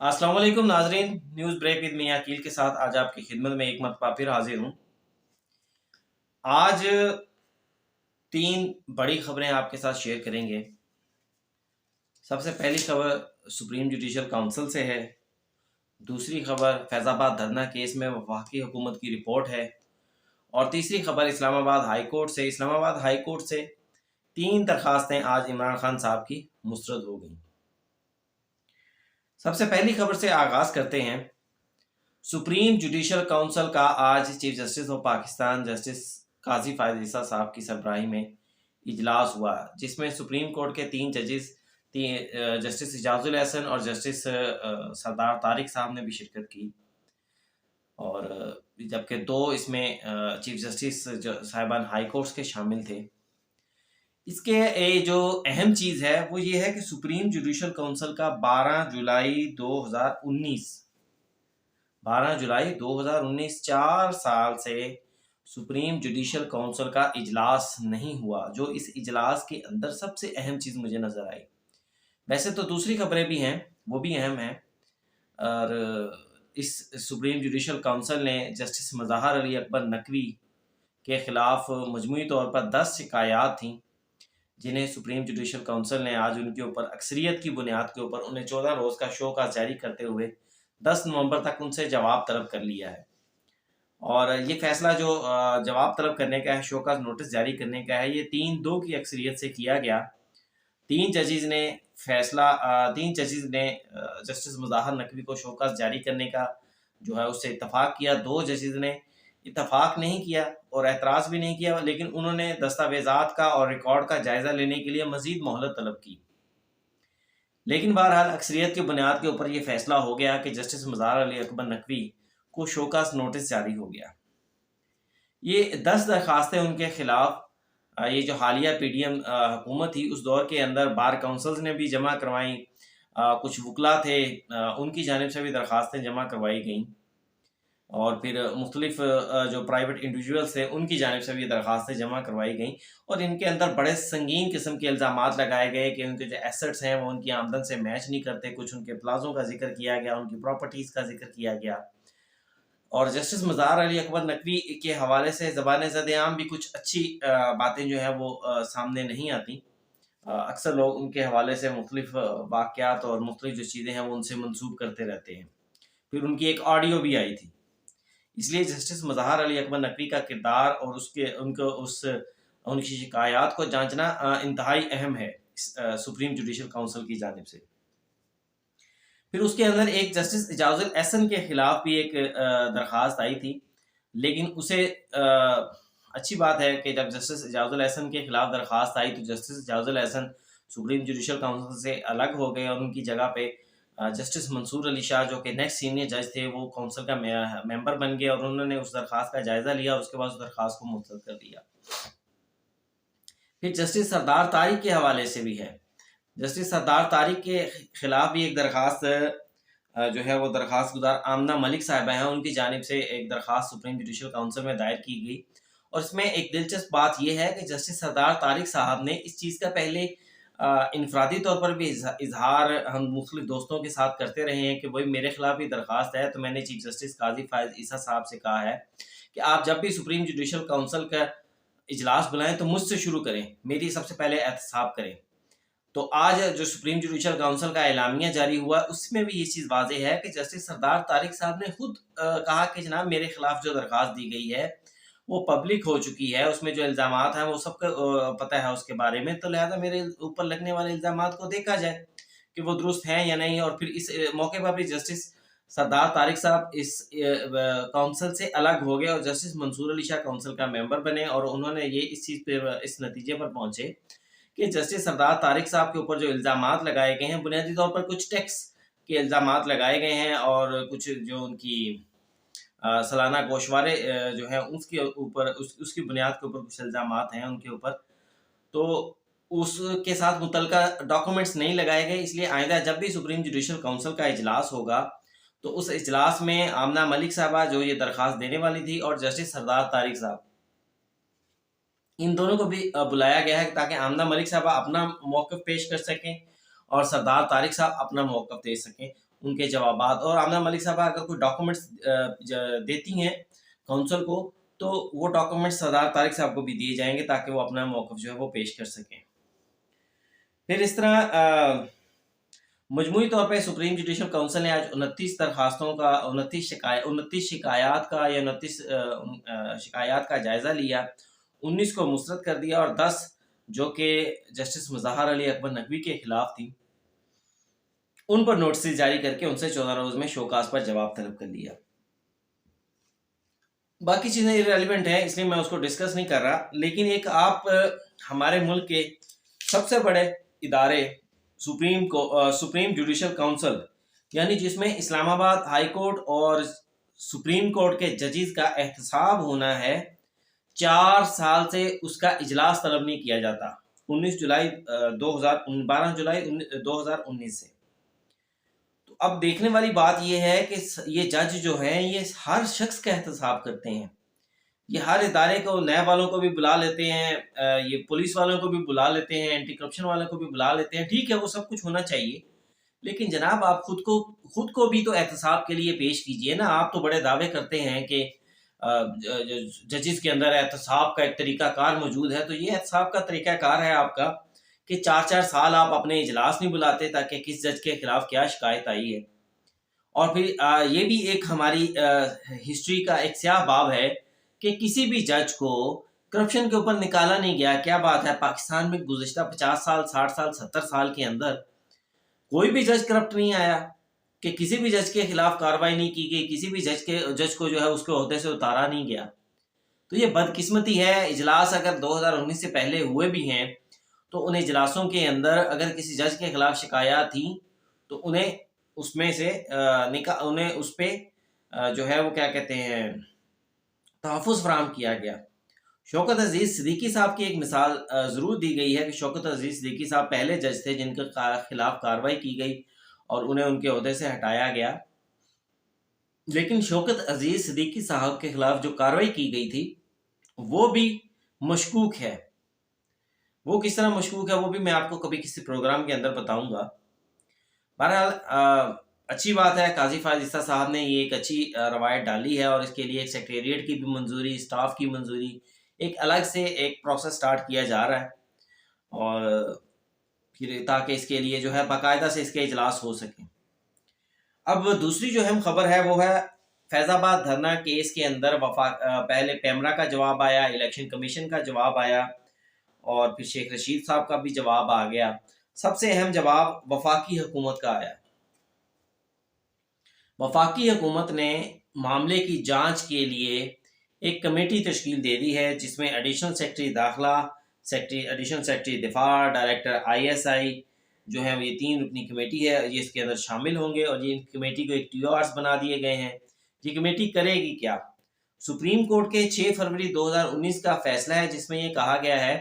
अस्सलाम वालेकुम नाजरीन। न्यूज़ ब्रेक विद मियां अकील के साथ आज आपकी खिदमत में एक मरतबा फिर हाजिर हूँ। आज तीन बड़ी खबरें आपके साथ शेयर करेंगे। सबसे पहली खबर सुप्रीम जुडिशल काउंसिल से है। दूसरी खबर फैज़ाबाद धरना केस में वफाकी हुकूमत की रिपोर्ट है। और तीसरी खबर इस्लामाबाद हाई कोर्ट से। इस्लामाबाद हाई कोर्ट से तीन दरखास्तें आज इमरान खान साहब की मुस्तरद हो गई। सबसे पहली खबर से आगाज़ करते हैं। सुप्रीम जुडिशल काउंसिल का आज chief justice of Pakistan justice Qazi Faez Isa साहब की सरबराही में इजलास हुआ, जिसमें सुप्रीम कोर्ट के तीन जजेस जस्टिस इजाजुल एहसन और जस्टिस सरदार तारिक साहब ने भी शिरकत की। और जबकि दो इसमें चीफ जस्टिस साहिबान हाई कोर्ट्स के शामिल थे। इसके जो अहम चीज़ है वो ये है कि सुप्रीम जुडिशल काउंसिल का 12 जुलाई 2019 4 साल से सुप्रीम जुडिशल काउंसिल का इजलास नहीं हुआ, जो इस इजलास के अंदर सबसे अहम चीज़ मुझे नज़र आई। वैसे तो दूसरी खबरें भी हैं, वो भी अहम हैं। और इस सुप्रीम जुडिशल काउंसिल ने जस्टिस मज़ाहर अली अकबर नकवी के ख़िलाफ़ मजमूई तौर पर 10 शिकायत थीं, जिन्हें सुप्रीम जुडिशल काउंसिल ने आज उनके ऊपर अक्सरियत की बुनियाद के ऊपर उन्हें 14 रोज़ का शोकॉज़ जारी करते हुए 10 नवंबर तक उनसे जवाब तलब कर लिया है। और ये फैसला जो जवाब तलब करने का है, शोकॉज़ नोटिस जारी करने का है, ये 3-2 की अक्सरियत से किया गया। तीन जजेस ने जस्टिस मुज़ाहर नकवी को शोकॉज़ जारी करने का जो है उससे इत्तफाक किया। 2 जजेस ने इत्तफाक नहीं किया और एतराज़ भी नहीं किया, लेकिन उन्होंने दस्तावेज़ात का और रिकॉर्ड का जायज़ा लेने के लिए मज़ीद मोहलत तलब की। लेकिन बहरहाल अक्सरियत की बुनियाद के ऊपर ये फैसला हो गया कि जस्टिस मज़ाहर अली अकबर नकवी को शोकॉज़ नोटिस जारी हो गया। ये 10 दरखास्तें उनके खिलाफ ये जो हालिया पीडीएम हुकूमत थी उस दौर के अंदर बार काउंसिल्स ने भी जमा करवाई। कुछ वकला थे, उनकी जानिब से भी दरखास्तें जमा करवाई गईं। और फिर मुख्तलिफ जो प्राइवेट इंडिविजुअल्स थे उनकी जानिब से भी दरखास्तें जमा करवाई गईं। और इनके अंदर बड़े संगीन किस्म के इल्ज़ामात लगाए गए कि उनके जो एसेट्स हैं वो उनकी आमदन से मैच नहीं करते। कुछ उनके प्लाज़ों का जिक्र किया गया, उनकी प्रॉपर्टीज़ का जिक्र किया गया। और जस्टिस मज़ाहर अली अकबर नकवी के हवाले से ज़बान-ए-ज़द-ए-आम भी कुछ अच्छी बातें जो हैं वो सामने नहीं आती। अक्सर लोग उनके हवाले से मुख्तलिफ वाक़यात और मुख्तलिफ जो चीज़ें हैं वो उनसे मंसूब करते रहते हैं। फिर उनकी एक ऑडियो भी आई थी। इसलिए जस्टिस मज़ाहर अली अकबर नकवी का किरदार और उसके उनको उस उनकी शिकायत को जाँचना इंतहाई अहम है सुप्रीम जुडिशल काउंसिल की जानिब से। फिर उसके अंदर एक जस्टिस इजाजुल एहसन के खिलाफ भी एक दरख्वास्त आई थी, लेकिन उसे अच्छी बात है कि जब जस्टिस इजाजुल एहसन के खिलाफ दरख्वास्त आई तो justice Ijazul Ahsan supreme judicial council से अलग हो गए और उनकी जगह पे जस्टिस मंसूर अली शाह जो कि नेक्स्ट सीनियर जज थे वो काउंसिल का मेंबर बन गए और उन्होंने उस दरख्वास्त का जायज़ा लिया और उसके बाद उस दरख्वास्त को मुस्तरद कर दिया। फिर जस्टिस सरदार तारिक के हवाले से भी है। जस्टिस सरदार तारिक के खिलाफ भी एक दरख्वास्त जो है वो दरख्वास्त गुजार आमना मलिक साहिबा हैं, उनकी जानिब से एक दरख्वास्त सुप्रीम जुडिशल काउंसिल में दायर की गई। और इसमें एक दिलचस्प बात यह है कि जस्टिस सरदार तारिक साहब ने इस चीज़ का पहले इनफरादी तौर पर भी इजहार हम मुख्तलिफ दोस्तों के साथ करते रहे हैं कि भाई मेरे खिलाफ भी दरख्वास्त है। तो मैंने चीफ जस्टिस काजी फायद ईसा साहब से कहा है कि आप जब भी सुप्रीम जुडिशल काउंसिल का इजलास बुलाएं तो मुझसे शुरू करें, मेरी सबसे पहले एहतसाब करें। तो आज जो सुप्रीम जुडिशल काउंसिल का एलामिया जारी हुआ उसमें भी ये चीज़ वाज़ेह है कि जस्टिस सरदार तारिक साहब ने खुद कहा कि जनाब मेरे खिलाफ जो दरख्वास्त दी गई है वो पब्लिक हो चुकी है, उसमें जो इल्ज़ामात हैं वो सबको पता है उसके बारे में, तो लिहाजा मेरे ऊपर लगने वाले इल्ज़ामात को देखा जाए कि वो दुरुस्त हैं या नहीं। और फिर इस मौके पर भी जस्टिस सरदार तारिक साहब इस काउंसिल से अलग हो गए और जस्टिस मंसूर अली शाह काउंसिल का मेंबर बने और उन्होंने ये इस चीज़ पर इस नतीजे पर पहुँचे कि जस्टिस सरदार तारिक साहब के ऊपर जो इल्ज़ामात लगाए गए हैं बुनियादी तौर पर कुछ टैक्स के इल्ज़ामात लगाए गए हैं और कुछ जो उनकी सालाना गोशवारे जो है उसके ऊपर उसकी बुनियाद के ऊपर कुछ इल्ज़ामात हैं उनके ऊपर। तो उसके साथ मुतल्लिका डॉक्यूमेंट्स नहीं लगाए गए, इसलिए आइंदा जब भी सुप्रीम जुडिशल काउंसिल का इजलास होगा तो उस इजलास में आमना मलिक साहबा जो ये दरख्वास्त देने वाली थी और जस्टिस सरदार तारिक साहब, इन दोनों को भी बुलाया गया है ताकि आमना मलिक साहबा अपना मौक़िफ़ पेश कर सकें और सरदार तारिक साहब अपना मौक़िफ़ दे सकें। उनके जवाबात, और आमना मलिक साहब अगर कोई डॉक्यूमेंट्स देती हैं काउंसिल को, तो वो डॉक्यूमेंट्स सरदार तारिक साहब को भी दिए जाएंगे ताकि वो अपना मौक़िफ़ जो है वो पेश कर सकें। फिर इस तरह मजमूई तौर पे सुप्रीम जुडिशल काउंसिल ने आज 29 दरखास्तों का 29 शिकायत का या 29 शिकायत का जायज़ा लिया, 19 को मुस्तरद कर दिया और 10 जो कि जस्टिस मुज़ाहर अली अकबर नकवी के खिलाफ थी उन पर नोटिस जारी करके उनसे 14 रोज़ में शोकास पर जवाब तलब कर लिया। बाकी चीज़ें इररेलेवेंट हैं इसलिए मैं उसको डिस्कस नहीं कर रहा, लेकिन एक आप हमारे मुल्क के सबसे बड़े इदारे सुप्रीम जुडिशल काउंसिल, यानी जिसमें इस्लामाबाद हाई कोर्ट और सुप्रीम कोर्ट के जजेस का एहतसाब होना है, 4 साल से उसका इजलास तलब नहीं किया जाता। 12 जुलाई 2019 से। तो अब देखने वाली बात यह है कि ये जज जो हैं ये हर शख्स का एहतसाब करते हैं, ये हर इदारे को, नए वालों को भी बुला लेते हैं, ये पुलिस वालों को भी बुला लेते हैं, एंटी करप्शन वालों को भी बुला लेते हैं। ठीक है, वो सब कुछ होना चाहिए, लेकिन जनाब आप खुद को भी तो एहतसाब के लिए पेश कीजिए ना। आप तो बड़े दावे करते हैं कि जजेस के अंदर एहतसाब का एक तरीकाकार मौजूद है, तो ये एहतसाब का तरीकाकार है आपका कि 4-4 साल आप अपने इजलास नहीं बुलाते ताकि किस जज के खिलाफ क्या शिकायत आई है। और फिर ये भी एक हमारी हिस्ट्री का एक स्याह बाब है कि किसी भी जज को करप्शन के ऊपर निकाला नहीं गया। क्या बात है, पाकिस्तान में गुज़िश्ता 50 साल, 60 साल, 70 साल के अंदर कोई भी जज करप्ट नहीं आया कि किसी भी जज के खिलाफ कार्रवाई नहीं की गई, किसी भी जज को जो है उसके ओहदे से उतारा नहीं गया। तो ये बदकिस्मती है। इजलास अगर 2019 से पहले हुए भी हैं तो उन इजलासों के अंदर अगर किसी जज के खिलाफ शिकायत थी तो उन्हें उसमें से उन्हें उस पर जो है वो क्या कहते हैं तहफ़्फ़ुज़ फराहम किया गया। शौकत अजीज़ सिद्दीकी साहब की एक मिसाल ज़रूर दी गई है कि शौकत अजीज़ सिद्दीकी साहब पहले जज थे जिनके खिलाफ कार्रवाई की गई और उन्हें उनके ओहदे से हटाया गया। लेकिन शौकत अजीज़ सिद्दीकी साहब के खिलाफ जो कार्रवाई की गई थी वो भी मशकूक है। वो किस तरह मशकूक है वो भी मैं आपको कभी किसी प्रोग्राम के अंदर बताऊंगा। बहरहाल अच्छी बात है, काजी फायज़ ईसा साहब ने ये एक अच्छी रवायत डाली है और इसके लिए एक सेक्रेटरिएट की भी मंजूरी, स्टाफ की मंजूरी, एक अलग से एक प्रोसेस स्टार्ट किया जा रहा है और फिर ताकि इसके लिए जो है बाकायदा से इसके इजलास हो सकें। अब दूसरी जो अहम खबर है वो है फैज़ाबाद धरना केस के अंदर पहले पैमरा का जवाब आया, इलेक्शन कमीशन का जवाब आया और फिर शेख रशीद साहब का भी जवाब आ गया। सबसे अहम जवाब वफाकी हुकूमत का आया। वफाकी हुकूमत ने मामले की जांच के लिए एक कमेटी तश्कील दे दी है जिसमें एडिशनल सेक्रेटरी दाखिला, एडिशनल सेक्रेटरी दिफा, डायरेक्टर ISI जो है ये 3 रुकनी कमेटी है, ये इसके अंदर शामिल होंगे और ये कमेटी को एक TORs बना दिए गए हैं। ये कमेटी करेगी क्या? सुप्रीम कोर्ट के 6 फरवरी 2019 का फैसला है जिसमें ये कहा गया है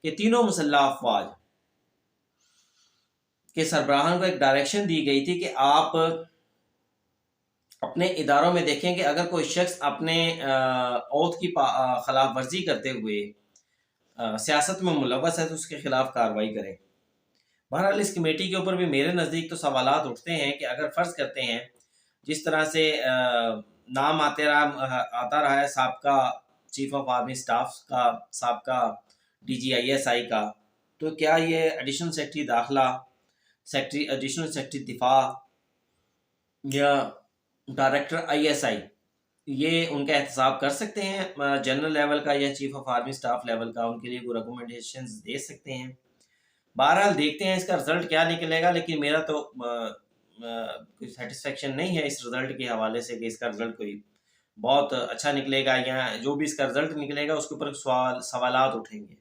कि तीनों मुसल्लह अफवाज के सरबराहान को एक डायरेक्शन दी गई थी कि आप अपने इदारों में देखें कि अगर कोई शख्स अपने ओथ की खिलाफ वर्जी करते हुए सियासत में मुलव्वस है तो उसके खिलाफ कार्रवाई करें। बहरहाल इस कमेटी के ऊपर भी मेरे नज़दीक तो सवालात उठते हैं कि अगर फ़र्ज़ करते हैं जिस तरह से नाम आता रहा है साबका चीफ ऑफ आर्मी स्टाफ का, साबका DG ISI का, तो क्या ये एडिशनल सेक्रेटरी दाखिला, एडिशनल सेक्रेटरी दिफा या डायरेक्टर ISI ये उनका एहतसाब कर सकते हैं जनरल लेवल का या chief of army staff level का? उनके लिए वो रिकमेंडेशंस दे सकते हैं। बहरहाल देखते हैं इसका रिज़ल्ट क्या निकलेगा, लेकिन मेरा तो कोई सेटिस्फेक्शन नहीं है इस रिज़ल्ट के हवाले से कि इसका रिज़ल्ट कोई बहुत अच्छा निकलेगा या जो भी इसका रिज़ल्ट निकलेगा उसके ऊपर सवालात उठेंगे।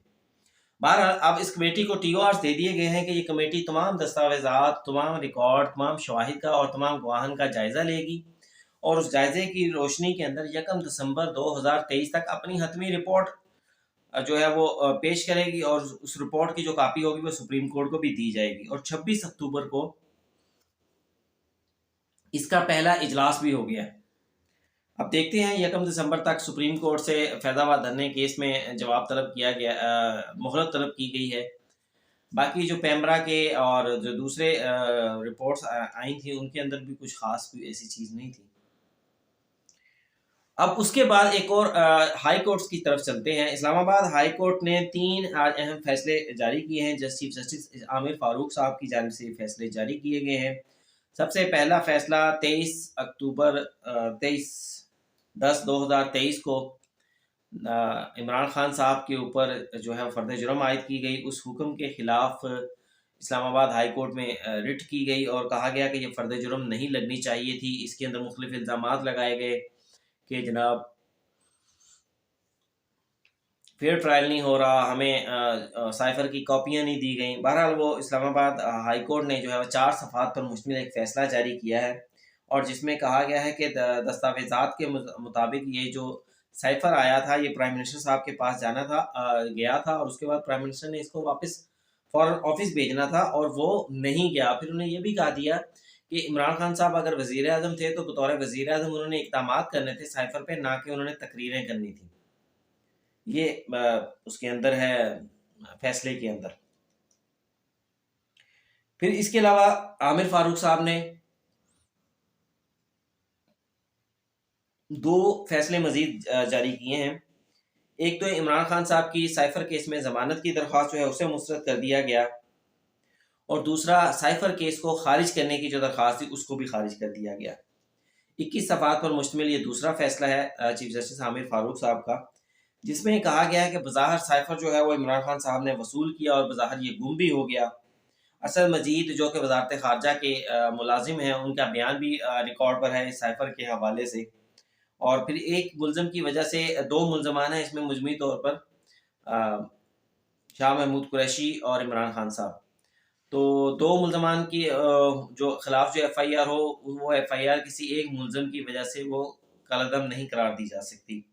बहरहाल अब इस कमेटी को TORs दे दिए गए हैं कि ये कमेटी तमाम दस्तावेज़ात, तमाम रिकॉर्ड, तमाम शवाहिद का और तमाम गवाहन का जायज़ा लेगी और उस जायज़े की रोशनी के अंदर 1 दिसंबर 2023 तक अपनी हतमी रिपोर्ट जो है वो पेश करेगी और उस रिपोर्ट की जो कॉपी होगी वो सुप्रीम कोर्ट को भी दी जाएगी और 26 अक्टूबर को इसका पहला इजलास भी हो गया। अब देखते हैं 1 दिसंबर तक सुप्रीम कोर्ट से फैज़ाबाद धरने केस में जवाब तलब किया गया, मोहलत तलब की गई है। बाकी जो पैमरा के और जो दूसरे रिपोर्ट्स आई थी उनके अंदर भी कुछ खास कोई ऐसी चीज़ नहीं थी। अब उसके बाद एक और हाई कोर्ट्स की तरफ चलते हैं। इस्लामाबाद हाई कोर्ट ने 3 आज अहम फैसले जारी किए हैं। चीफ जस्टिस आमिर फारूक साहब की जानिब से फैसले जारी किए गए हैं। सबसे पहला फैसला 23 अक्टूबर 23/10/2023 को इमरान खान साहब के ऊपर जो है फर्द जुर्म आयद की गई। उस हुक्म के खिलाफ इस्लामाबाद हाई कोर्ट में रिट की गई और कहा गया कि ये फर्द जुर्म नहीं लगनी चाहिए थी। इसके अंदर मुख्तलिफ इल्ज़ामात लगाए गए कि जनाब फेयर ट्रायल नहीं हो रहा, हमें साइफ़र की कॉपियाँ नहीं दी गई। बहरहाल वो इस्लामाबाद हाई कोर्ट ने जो है वो 4 सफ़हात पर मुश्तमिल एक फ़ैसला जारी किया है और जिसमें कहा गया है कि दस्तावेज़ात के मुताबिक ये जो साइफ़र आया था ये प्राइम मिनिस्टर साहब के पास जाना था, गया था और उसके बाद प्राइम मिनिस्टर ने इसको वापस फ़ौरन ऑफ़िस भेजना था और वो नहीं गया। फिर उन्होंने ये भी कहा दिया कि इमरान खान साहब अगर वज़ीर आज़म थे तो बतौर वज़ीर आज़म उन्होंने इक़दामात करने थे साइफ़र पे, ना कि उन्होंने तकरीरें करनी थी। ये उसके अंदर है फैसले के अंदर। फिर इसके अलावा आमिर फारूक साहब ने 2 फैसले मज़ीद जारी किए हैं। एक तो इमरान खान साहब की साइफ़र केस में ज़मानत की दरख्वास्त जो है उसे मुस्तरद कर दिया गया और दूसरा साइफ़र केस को ख़ारिज करने की जो दरख्वास्त थी उसको भी ख़ारिज कर दिया गया। 21 सफ़हात पर मुश्तमिल ये दूसरा फैसला है चीफ जस्टिस आमिर फारूक साहब का, जिसमें कहा गया है कि बज़ाहिर साइफ़र जो है वो इमरान खान साहब ने वसूल किया और बज़ाहिर ये गुम भी हो गया। असल मजीद जो कि वज़ारत ख़ारजा के मुलाज़िम हैं उनका बयान भी रिकॉर्ड पर है इस साइफ़र के हवाले से। और फिर एक मुल्ज़िम की वजह से 2 मुल्ज़मान हैं इसमें मजमूई तौर पर शाह महमूद कुरैशी और इमरान खान साहब। तो 2 मुल्ज़मान की जो खिलाफ जो एफ़आईआर हो वो एफ़आईआर किसी एक मुल्ज़िम की वजह से वो कलअदम नहीं करार दी जा सकती।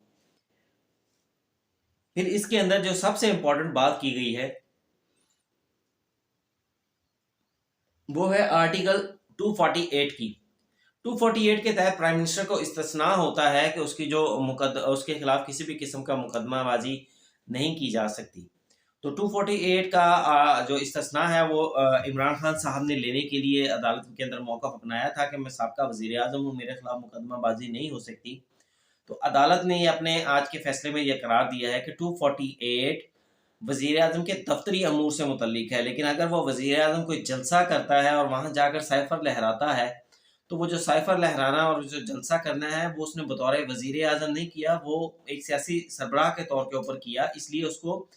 फिर इसके अंदर जो सबसे इम्पोर्टेंट बात की गई है वो है आर्टिकल 248 की। 248 के तहत प्राइम मिनिस्टर को इस्तिस्ना होता है कि उसके खिलाफ किसी भी किस्म का मुकदमाबाजी नहीं की जा सकती। तो 248 का जो इस्तिस्ना है वो इमरान खान साहब ने लेने के लिए अदालत के अंदर मौक़िफ़ अपनाया था कि मैं साबिक़ा वज़ीर आज़म हूँ, मेरे खिलाफ मुकदमाबाजी नहीं हो सकती। तो अदालत ने ये अपने आज के फैसले में ये करार दिया है कि 248 वज़ीर आज़म के दफ्तरी अमूर से मुतल्लिक है, लेकिन अगर वो वज़ीर आज़म कोई जलसा करता है और वहाँ जाकर साइफ़र लहराता है, तो वो जो साइफ़र लहराना और जो जलसा करना है वो उसने बतौर वज़ीर आज़म नहीं किया, वो एक सियासी सरबराह के तौर के ऊपर किया, इसलिए उसको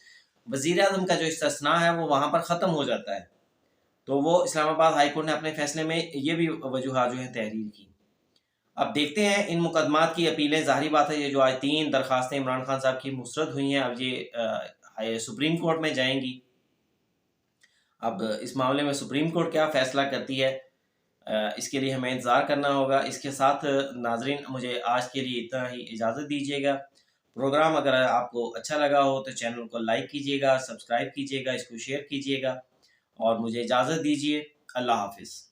वज़ीर आज़म का जो इस्तिस्ना है वो वहाँ पर ख़त्म हो जाता है। तो वो इस्लामाबाद हाई कोर्ट ने अपने फैसले में ये भी वजूहात जो है तहरीर की। अब देखते हैं इन मुकदमात की अपीलें, ज़ाहिर बात है ये जो आज 3 दरख्वास्तें इमरान खान साहब की मुस्तरद हुई हैं, अब ये सुप्रीम कोर्ट में जाएँगी। अब इस मामले में सुप्रीम कोर्ट क्या फ़ैसला करती है, इसके लिए हमें इंतज़ार करना होगा। इसके साथ नाज़रीन मुझे आज के लिए इतना ही इजाज़त दीजिएगा। प्रोग्राम अगर आपको अच्छा लगा हो तो चैनल को लाइक कीजिएगा, सब्सक्राइब कीजिएगा, इसको शेयर कीजिएगा और मुझे इजाज़त दीजिए। अल्लाह हाफ़िज़।